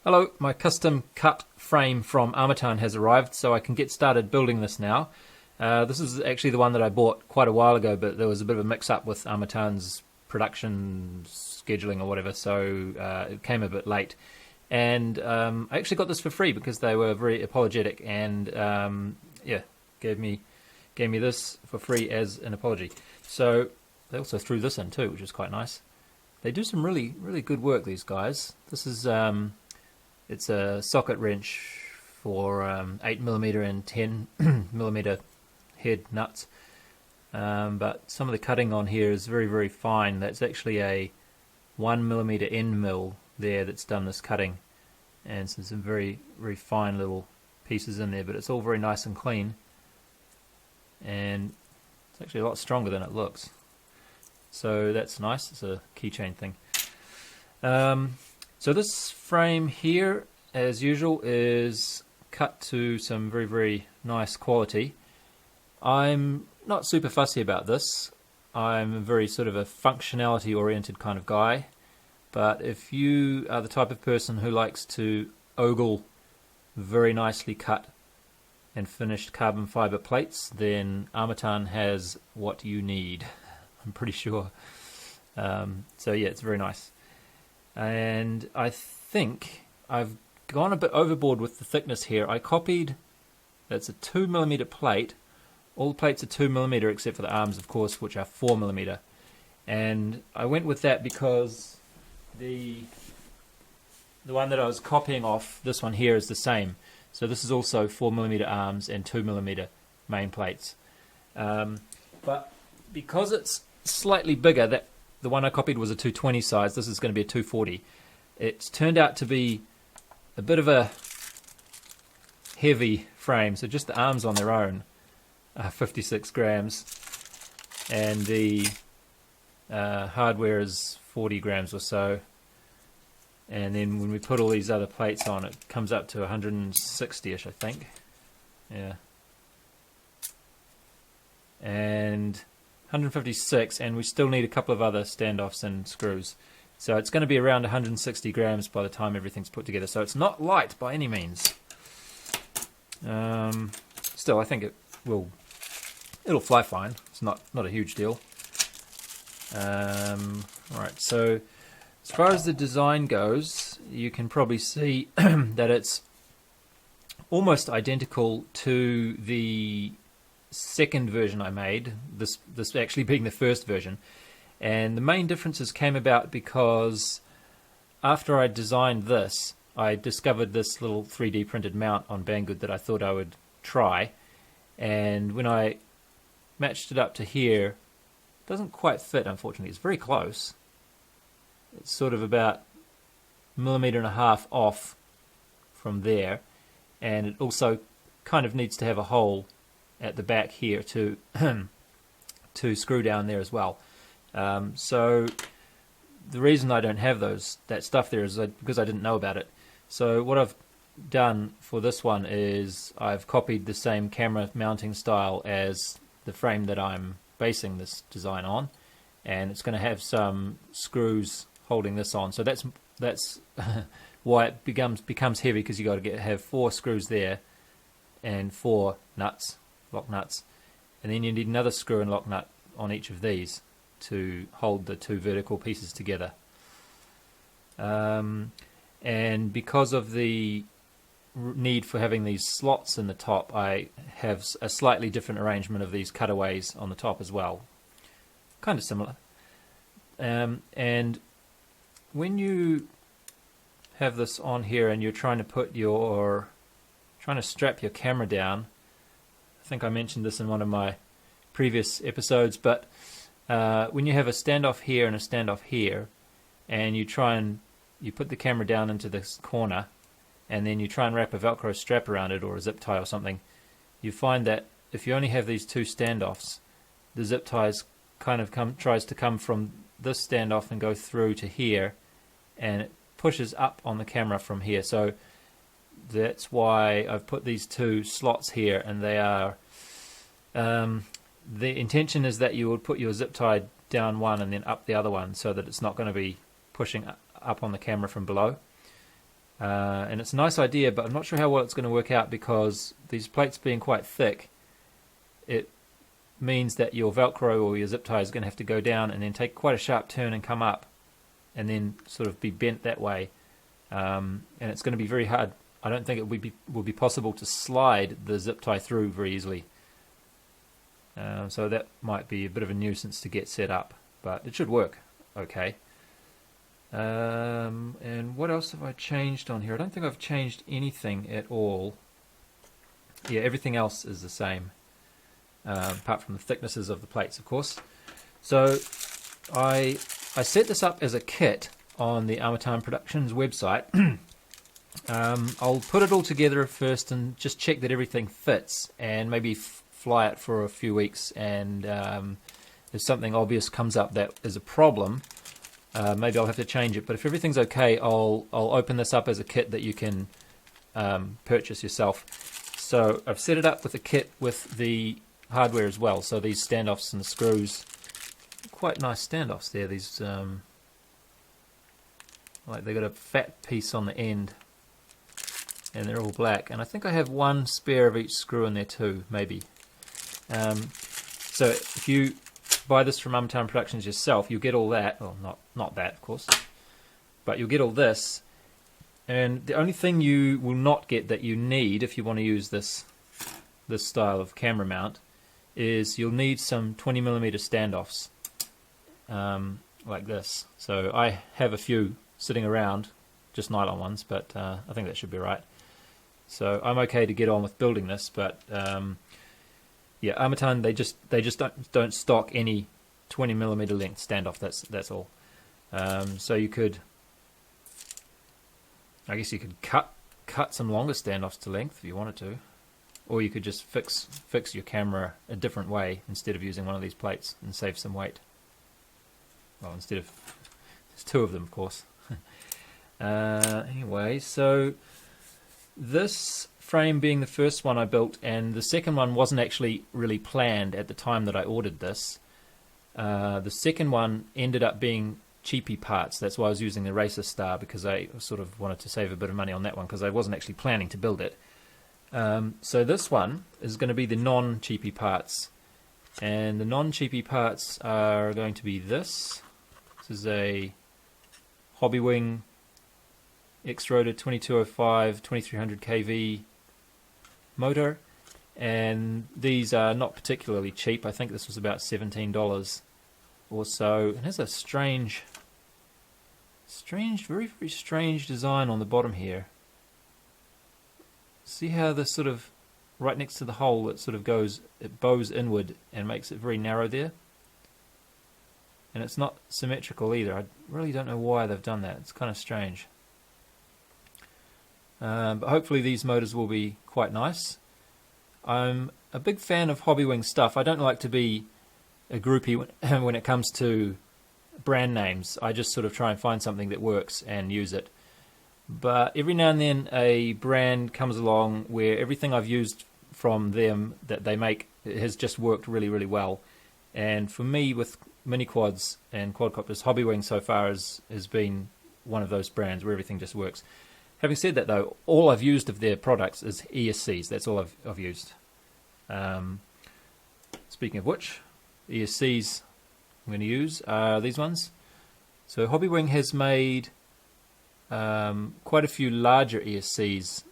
Hello, my custom cut frame from Armattan has arrived, so I can get started building this now. This is actually the one that I bought quite a while ago, but there was a bit of a mix-up with Armattan's production scheduling or whatever, so it came a bit late. And I actually got this for free because they were very apologetic, and gave me this for free as an apology. So they also threw this in too, which is quite nice. They do some really good work, these guys. This is it's a socket wrench for 8mm and 10mm head nuts, but some of the cutting on here is very fine. That's actually a 1mm end mill there that's done this cutting, and some very fine little pieces in there, but it's all very nice and clean, and it's actually a lot stronger than it looks, so that's nice. It's a keychain thing. So this frame here, as usual, is cut to some very nice quality. I'm not super fussy about this. I'm a very sort of a functionality oriented kind of guy, but if you are the type of person who likes to ogle very nicely cut and finished carbon fiber plates, then Armattan has what you need, I'm pretty sure. So yeah, it's very nice. And I think I've gone a bit overboard with the thickness here. I copied, that's a 2mm plate. All the plates are 2mm except for the arms, of course, which are 4mm. And I went with that because the one that I was copying off, this one here, is the same. So this is also 4mm arms and 2mm main plates. But because it's slightly bigger, that the one I copied was a 220 size, this is going to be a 240. It's turned out to be a bit of a heavy frame, so just the arms on their own are 56 grams, and the hardware is 40 grams or so. And then when we put all these other plates on, it comes up to 160-ish, I think. Yeah. And 156, and we still need a couple of other standoffs and screws. So it's going to be around 160 grams by the time everything's put together. So it's not light by any means. Still, I think it'll fly fine. It's not a huge deal. Right, so as far as the design goes, you can probably see that it's almost identical to the second version I made, this actually being the first version. And the main differences came about because after I designed this, I discovered this little 3D printed mount on Banggood that I thought I would try, and when I matched it up to here, it doesn't quite fit, unfortunately. It's very close. It's sort of about 1.5 millimeters off from there, and it also kind of needs to have a hole at the back here to screw down there as well. So the reason I don't have that stuff there is because I didn't know about it. So what I've done for this one is I've copied the same camera mounting style as the frame that I'm basing this design on, and it's going to have some screws holding this on. So that's why it becomes heavy, because you got to have 4 screws there and 4 nuts, lock nuts, and then you need another screw and lock nut on each of these to hold the 2 vertical pieces together. And because of the need for having these slots in the top, I have a slightly different arrangement of these cutaways on the top as well. Kind of similar. And when you have this on here and you're trying to strap your camera down, I think I mentioned this in one of my previous episodes, but when you have a standoff here and a standoff here, and you put the camera down into this corner, and then you try and wrap a Velcro strap around it or a zip tie or something, you find that if you only have these 2 standoffs, the zip ties kind of tries to come from this standoff and go through to here, and it pushes up on the camera from here. So that's why I've put these 2 slots here, and they are the intention is that you would put your zip tie down one and then up the other one, so that it's not going to be pushing up on the camera from below. And it's a nice idea, but I'm not sure how well it's going to work out, because these plates being quite thick, it means that your Velcro or your zip tie is going to have to go down and then take quite a sharp turn and come up and then sort of be bent that way. And it's going to be very hard. I don't think it will be possible to slide the zip tie through very easily. So that might be a bit of a nuisance to get set up, but it should work okay. And what else have I changed on here? I don't think I've changed anything at all. Yeah, everything else is the same, apart from the thicknesses of the plates, of course. So I set this up as a kit on the Armattan Productions website. I'll put it all together first and just check that everything fits, and maybe fly it for a few weeks, and if something obvious comes up that is a problem, maybe I'll have to change it. But if everything's okay, I'll open this up as a kit that you can purchase yourself. So I've set it up with a kit with the hardware as well. So these standoffs and the screws, quite nice standoffs there. These like they've got a fat piece on the end, and they're all black. And I think I have one spare of each screw in there too, maybe. So if you buy this from Armattan Productions yourself, you'll get all that. Well, not that, of course, but you'll get all this. And the only thing you will not get that you need if you want to use this style of camera mount is you'll need some 20mm standoffs, like this. So I have a few sitting around, just nylon ones, but I think that should be right. So I'm okay to get on with building this, but yeah, Armattan, they just don't stock any 20mm length standoff. That's all. So you could, I guess you could cut some longer standoffs to length if you wanted to, or you could just fix your camera a different way instead of using one of these plates and save some weight. Well, instead of, there's two of them, of course. Anyway, so this frame being the first one I built, and the second one wasn't actually really planned at the time that I ordered this. The second one ended up being cheapy parts. That's why I was using the Racer Star, because I sort of wanted to save a bit of money on that one, because I wasn't actually planning to build it. So this one is going to be the non-cheapy parts, and the non-cheapy parts are going to be this. This is a Hobbywing X-Rotor 2205 2300 kV motor, and these are not particularly cheap. I think this was about $17 or so. It has a strange, very strange design on the bottom here. See how this sort of, right next to the hole, it sort of goes, it bows inward and makes it very narrow there. And it's not symmetrical either. I really don't know why they've done that. It's kind of strange. But hopefully these motors will be quite nice. I'm a big fan of Hobbywing stuff. I don't like to be a groupie when it comes to brand names. I just sort of try and find something that works and use it. But every now and then a brand comes along where everything I've used from them that they make has just worked really, really well. And for me, with mini quads and quadcopters, Hobbywing so far has been one of those brands where everything just works. Having said that, though, all I've used of their products is ESCs. That's all I've used. Speaking of which, ESCs I'm going to use are these ones. So Hobbywing has made quite a few larger ESCs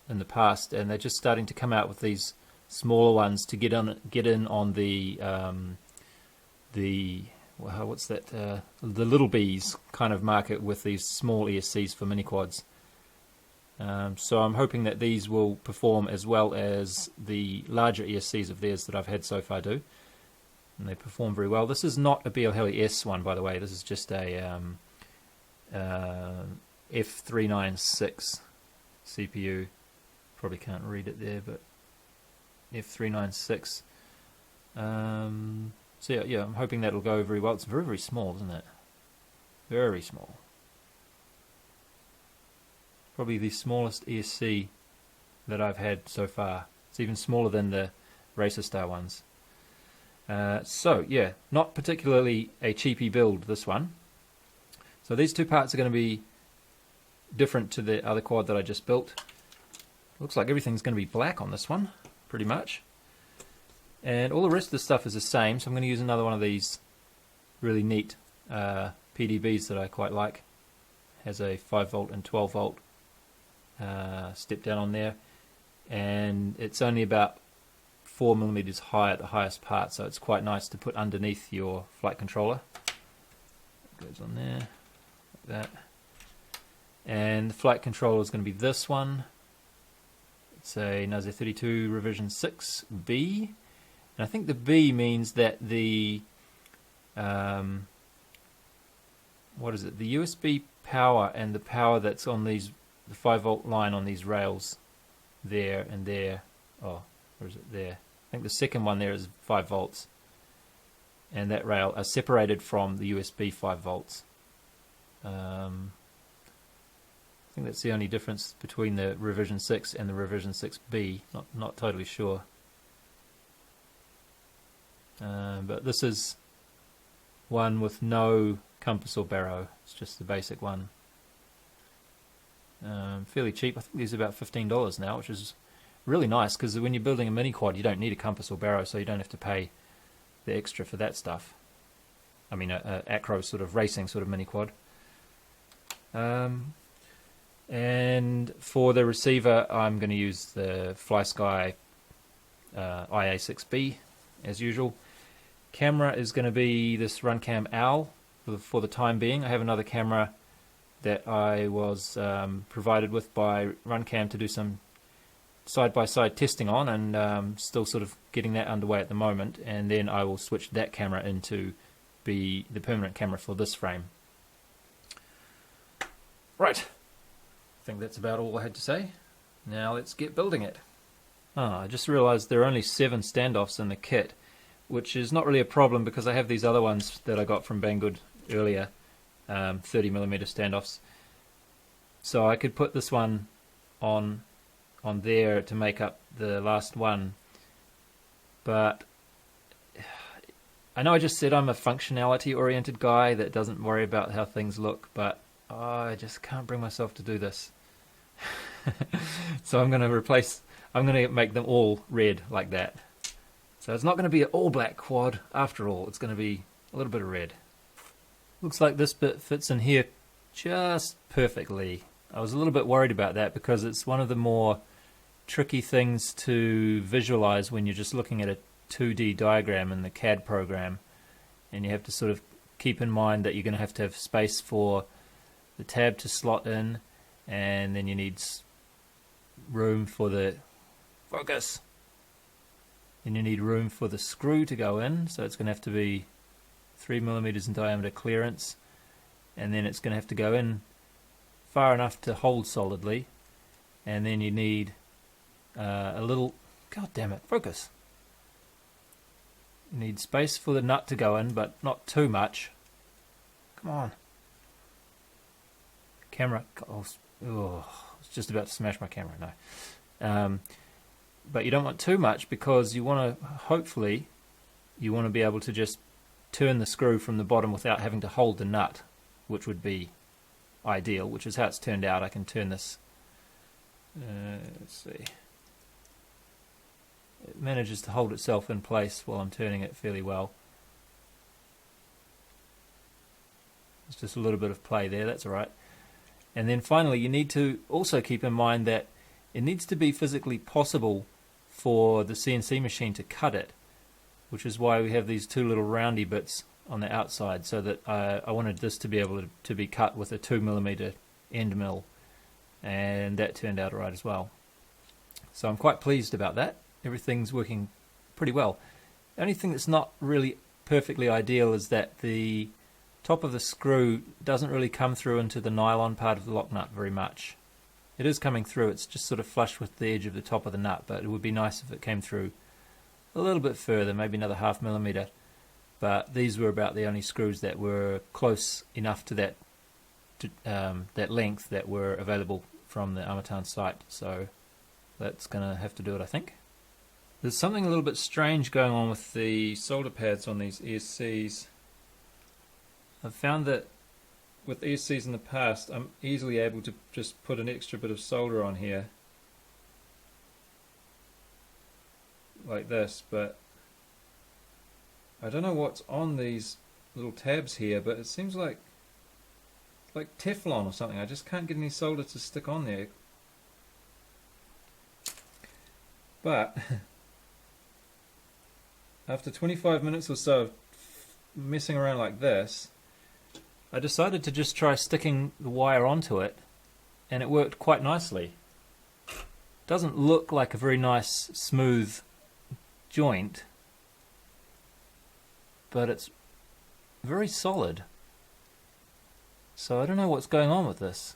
in the past, and they're just starting to come out with these smaller ones to get in on the what's that? The little bees kind of market with these small ESCs for mini quads. So I'm hoping that these will perform as well as the larger ESCs of theirs that I've had so far do. And they perform very well. This is not a BL S one, by the way. This is just a F396 CPU. Probably can't read it there, but F396. So yeah, I'm hoping that'll go very well. It's very, very small, isn't it? Very small. Probably the smallest ESC that I've had so far. It's even smaller than the Racer Star ones. So yeah, not particularly a cheapy build, this one. So these two parts are going to be different to the other quad that I just built. Looks like everything's going to be black on this one, pretty much. And all the rest of the stuff is the same, so I'm going to use another one of these really neat PDBs that I quite like. Has a 5 volt and 12 volt step down on there, and it's only about 4 millimeters high at the highest part, so it's quite nice to put underneath your flight controller. It goes on there, like that. And the flight controller is going to be this one. It's a NASA 32 revision 6B, and I think the B means that the what is it? The USB power and the power that's on these, the 5 volt line on these rails, there and there. Oh, where is it? There. I think the second one there is 5 volts, and that rail are separated from the USB 5 volts. I think that's the only difference between the revision 6 and the revision 6B. Not totally sure. But this is one with no compass or barrow. It's just the basic one. Fairly cheap. I think these are about $15 now, which is really nice, because when you're building a mini quad you don't need a compass or barrow, so you don't have to pay the extra for that stuff. I mean a acro sort of racing sort of mini quad. And for the receiver I'm going to use the FlySky IA6B as usual. Camera is going to be this Runcam Owl for the time being. I have another camera that I was provided with by Runcam to do some side-by-side testing on, and still sort of getting that underway at the moment, and then I will switch that camera into be the permanent camera for this frame. Right, I think that's about all I had to say. Now let's get building it. I just realized there are only 7 standoffs in the kit, which is not really a problem because I have these other ones that I got from Banggood earlier, 30mm standoffs. So I could put this one on there to make up the last one. But I know I just said I'm a functionality oriented guy that doesn't worry about how things look, but I just can't bring myself to do this. So I'm going to make them all red like that. So it's not going to be an all black quad after all, it's going to be a little bit of red. Looks like this bit fits in here just perfectly. I was a little bit worried about that because it's one of the more tricky things to visualize when you're just looking at a 2D diagram in the CAD program, and you have to sort of keep in mind that you're going to have space for the tab to slot in, and then you need room for the focus. Then you need room for the screw to go in, so it's going to have to be 3mm in diameter clearance, and then it's going to have to go in far enough to hold solidly, and then you need a little, god damn it, focus. You need space for the nut to go in, but not too much. Come on. Camera, oh, I was just about to smash my camera, no. But you don't want too much because you want to, hopefully, you want to be able to just turn the screw from the bottom without having to hold the nut, which would be ideal, which is how it's turned out. I can turn this, let's see, it manages to hold itself in place while I'm turning it fairly well. It's just a little bit of play there, that's alright. And then finally you need to also keep in mind that it needs to be physically possible for the CNC machine to cut it, which is why we have these two little roundy bits on the outside, so that I wanted this to be able to be cut with a 2mm end mill, and that turned out alright as well. So I'm quite pleased about that. Everything's working pretty well. The only thing that's not really perfectly ideal is that the top of the screw doesn't really come through into the nylon part of the lock nut very much. It is coming through, it's just sort of flush with the edge of the top of the nut, but it would be nice if it came through a little bit further, maybe another 0.5 millimeter. But these were about the only screws that were close enough to that length that were available from the Armattan site, so that's going to have to do it, I think. There's something a little bit strange going on with the solder pads on these ESCs. I've found that with ESCs in the past, I'm easily able to just put an extra bit of solder on here like this, but I don't know what's on these little tabs here, but it seems like Teflon or something. I just can't get any solder to stick on there. But after 25 minutes or so of messing around like this, I decided to just try sticking the wire onto it, and it worked quite nicely. Doesn't look like a very nice smooth joint, but it's very solid. So I don't know what's going on with this.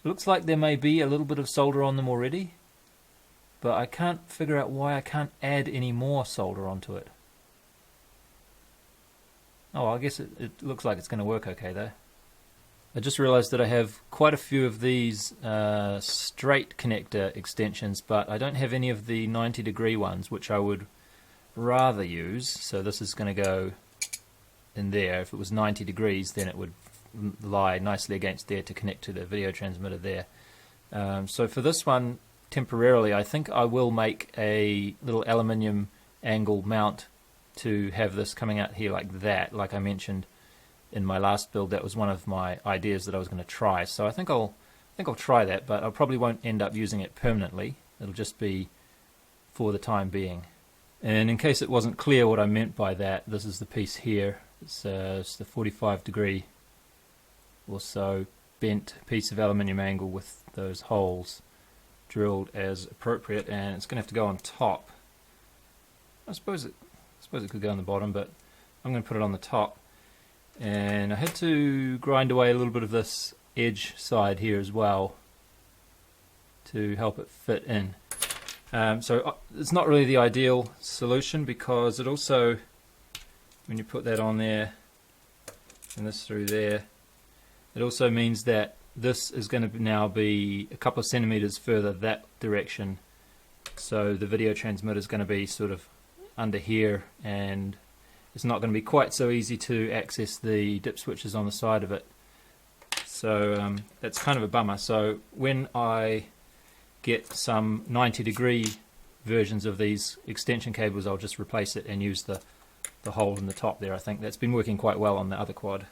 It looks like there may be a little bit of solder on them already, but I can't figure out why I can't add any more solder onto it. Oh, I guess it looks like it's going to work okay though. I just realized that I have quite a few of these straight connector extensions, but I don't have any of the 90-degree ones, which I would rather use. So this is going to go in there. If it was 90 degrees, then it would lie nicely against there to connect to the video transmitter there. So for this one, temporarily, I think I will make a little aluminium angle mount to have this coming out here like that. Like I mentioned in my last build, that was one of my ideas that I was going to try. So I think I'll try that, but I probably won't end up using it permanently. It'll just be for the time being. And in case it wasn't clear what I meant by that, this is the piece here. It's the 45-degree or so bent piece of aluminium angle with those holes drilled as appropriate, and it's going to have to go on top. I suppose it could go on the bottom, but I'm going to put it on the top. And I had to grind away a little bit of this edge side here as well to help it fit in. So it's not really the ideal solution, because it also, when you put that on there and this through there, it also means that this is going to now be a couple of centimeters further that direction. So the video transmitter is going to be sort of under here, and it's not going to be quite so easy to access the dip switches on the side of it. So that's kind of a bummer. So when I get some 90-degree versions of these extension cables, I'll just replace it and use the hole in the top there. I think that's been working quite well on the other quad.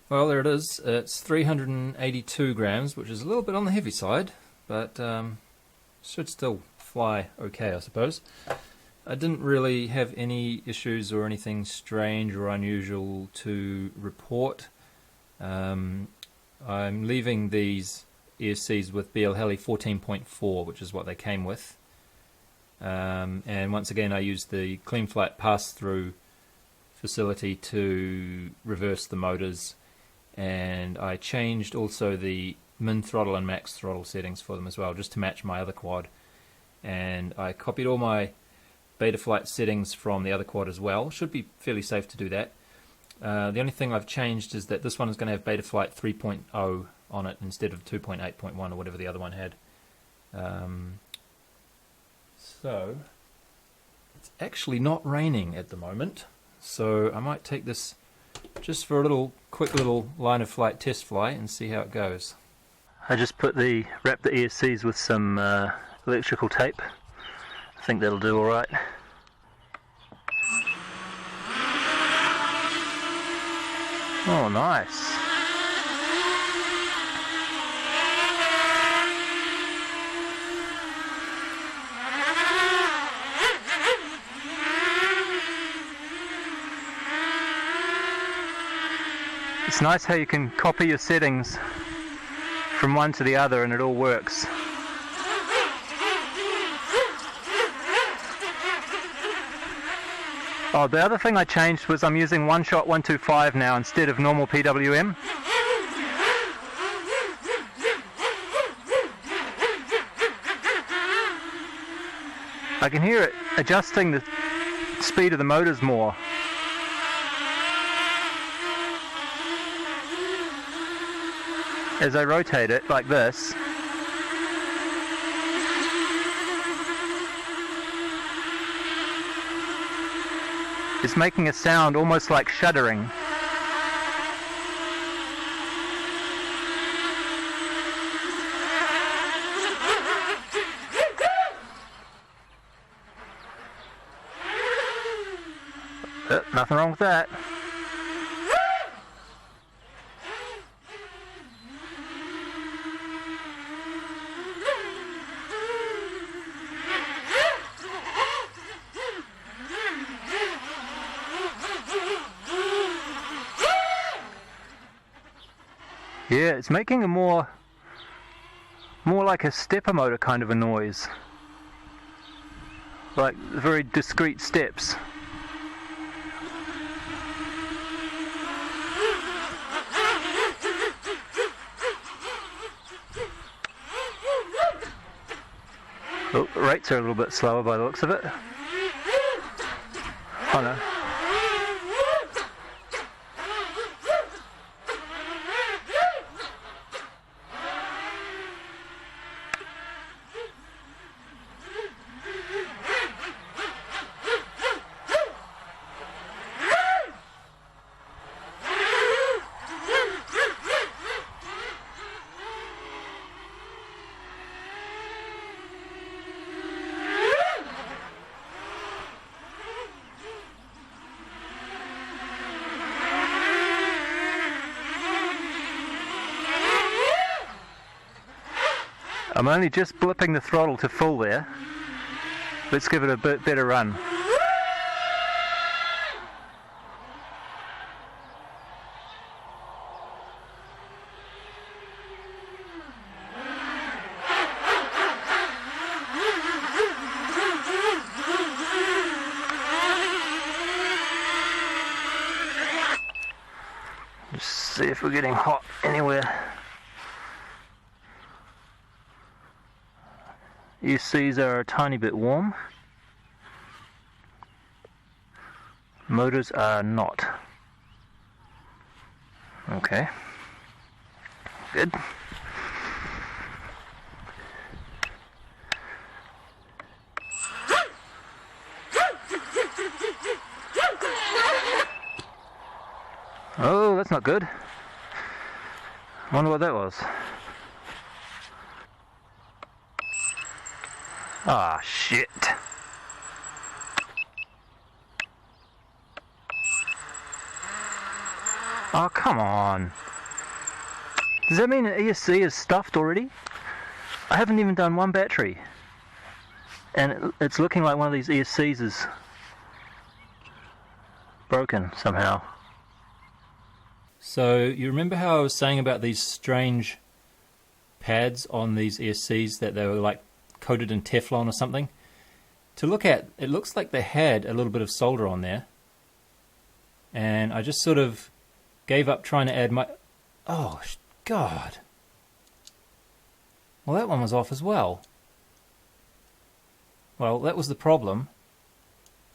Well, there it is. It's 382 grams, which is a little bit on the heavy side, but should still fly okay, I suppose. I didn't really have any issues or anything strange or unusual to report. I'm leaving these ESCs with BL Heli 14.4, which is what they came with. And once again, I used the clean flat pass-through facility to reverse the motors, and I changed also the min throttle and max throttle settings for them as well, just to match my other quad. And I copied all my Betaflight settings from the other quad as well. Should be fairly safe to do that. The only thing I've changed is that this one is going to have Betaflight 3.0 on it instead of 2.8.1 or whatever the other one had. So it's actually not raining at the moment, so I might take this just for a quick little line of flight test fly and see how it goes. I just wrapped the ESCs with some electrical tape. I think that'll do alright. Oh, nice. It's nice how you can copy your settings from one to the other and it all works. Oh, the other thing I changed was I'm using one-shot 125 now instead of normal PWM. I can hear it adjusting the speed of the motors more. As I rotate it like this. It's making a sound almost like shuddering. Nothing wrong with that. Yeah, it's making a more like a stepper motor kind of a noise. Like very discrete steps. Oh, the rates are a little bit slower by the looks of it. Oh no. I'm only just blipping the throttle to full there. Let's give it a bit better run. Just see if we're getting hot anywhere. ESCs are a tiny bit warm. Motors are not. Okay. Good. Oh, that's not good. Wonder what that was. Ah, shit. Oh, come on. Does that mean an ESC is stuffed already? I haven't even done one battery. And it's looking like one of these ESCs is broken somehow. So you remember how I was saying about these strange pads on these ESCs, that they were like coated in Teflon or something? To look at, it looks like they had a little bit of solder on there, and I just sort of gave up trying to add my... Oh, God. Well, that one was off as well. Well, that was the problem.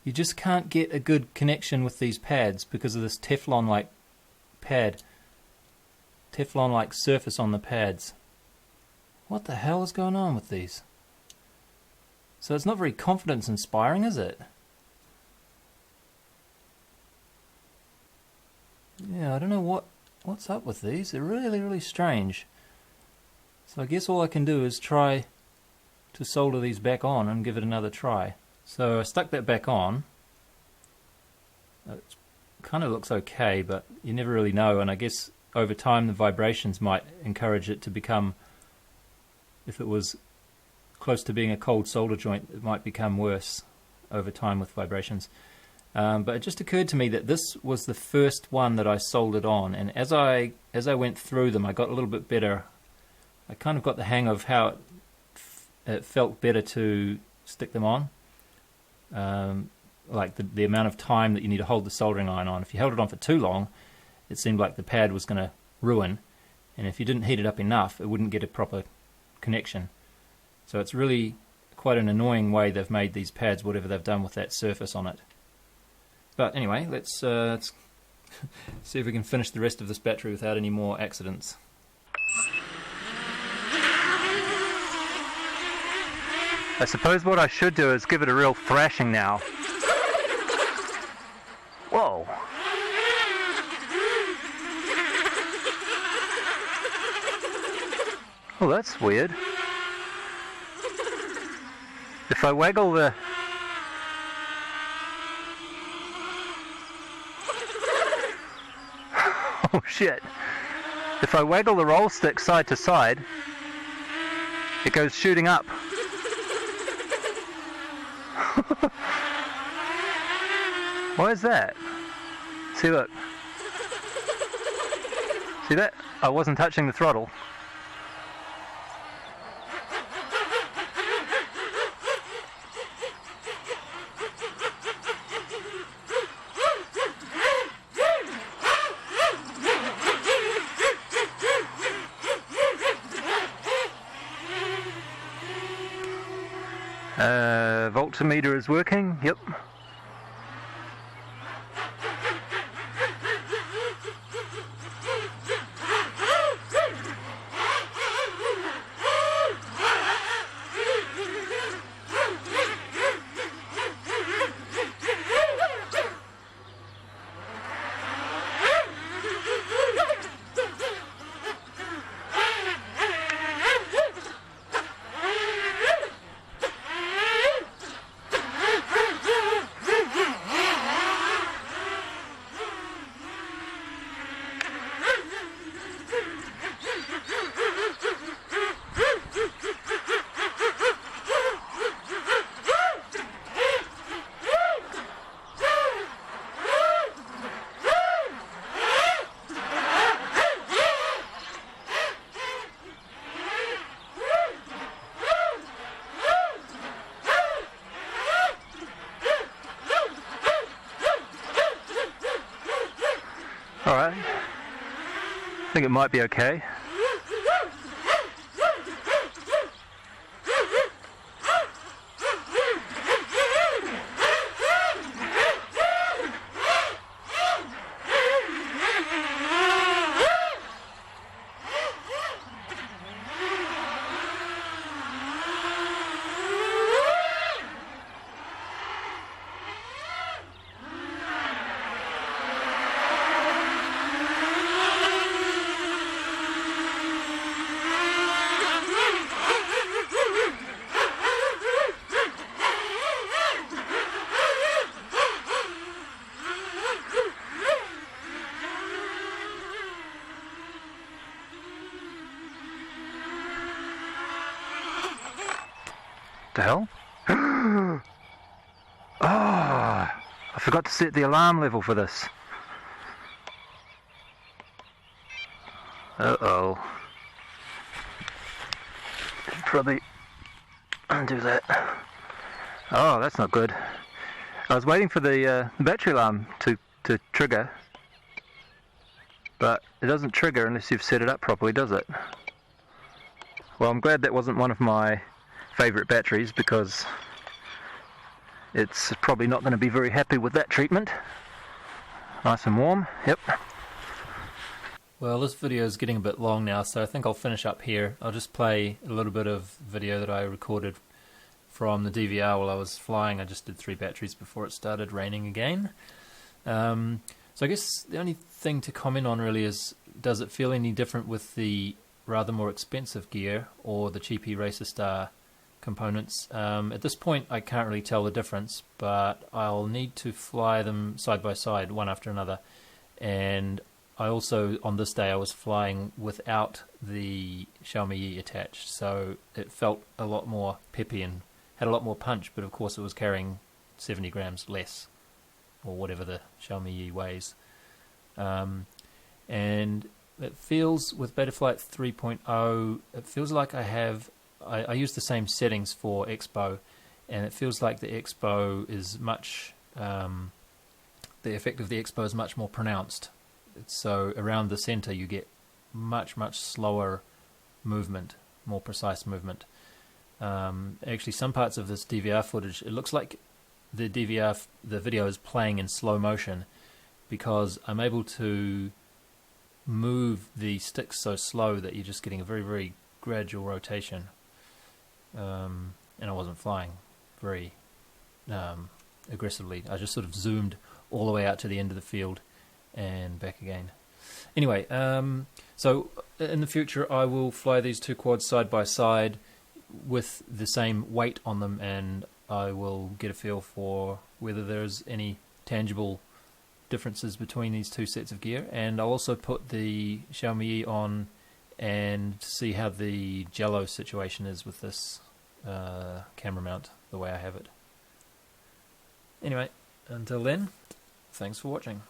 You just can't get a good connection with these pads because of this Teflon-like pad. Teflon-like surface on the pads. What the hell is going on with these? So it's not very confidence-inspiring, is it? Yeah, I don't know what's up with these. They're really, really strange. So I guess all I can do is try to solder these back on and give it another try. So I stuck that back on. It kind of looks okay, but you never really know, and I guess over time the vibrations might encourage it to become, if it was close to being a cold solder joint, it might become worse over time with vibrations. But it just occurred to me that this was the first one that I soldered on, and as I went through them, I got a little bit better. I kind of got the hang of how it felt better to stick them on. Like the amount of time that you need to hold the soldering iron on. If you held it on for too long, it seemed like the pad was going to ruin, and if you didn't heat it up enough, it wouldn't get a proper connection. So it's really quite an annoying way they've made these pads, whatever they've done with that surface on it. But anyway, let's see if we can finish the rest of this battery without any more accidents. I suppose what I should do is give it a real thrashing now. Whoa. Oh, that's weird. If I waggle the... shit. If I waggle the roll stick side to side, it goes shooting up. Why is that? See, look. See that? I wasn't touching the throttle. Voltmeter is working, yep. Alright, I think it might be okay. The hell? I forgot to set the alarm level for this. Uh-oh. Should probably undo that. Oh, that's not good. I was waiting for the battery alarm to trigger, but it doesn't trigger unless you've set it up properly, does it? Well, I'm glad that wasn't one of my favourite batteries, because it's probably not going to be very happy with that treatment. Nice and warm, yep. Well, this video is getting a bit long now, so I think I'll finish up here. I'll just play a little bit of video that I recorded from the DVR while I was flying. I just did 3 batteries before it started raining again. So I guess the only thing to comment on really is, does it feel any different with the rather more expensive gear or the cheapy Racer Star components? At this point I can't really tell the difference, but I'll need to fly them side by side, one after another. And I also, on this day, I was flying without the Xiaomi Yi attached, so it felt a lot more peppy and had a lot more punch, but of course it was carrying 70 grams less, or whatever the Xiaomi Yi weighs. And it feels, with Betaflight 3.0, it feels like I use the same settings for Expo, and it feels like the Expo is much, the effect of the Expo is much more pronounced. So around the center you get much slower movement, more precise movement. Actually, some parts of this DVR footage, it looks like the video is playing in slow motion, because I'm able to move the sticks so slow that you're just getting a very gradual rotation. And I wasn't flying very aggressively. I just sort of zoomed all the way out to the end of the field and back again. Anyway, so in the future I will fly these 2 quads side by side with the same weight on them, and I will get a feel for whether there's any tangible differences between these two sets of gear, and I'll also put the Xiaomi on and see how the jello situation is with this camera mount, the way I have it. Anyway, until then, thanks for watching.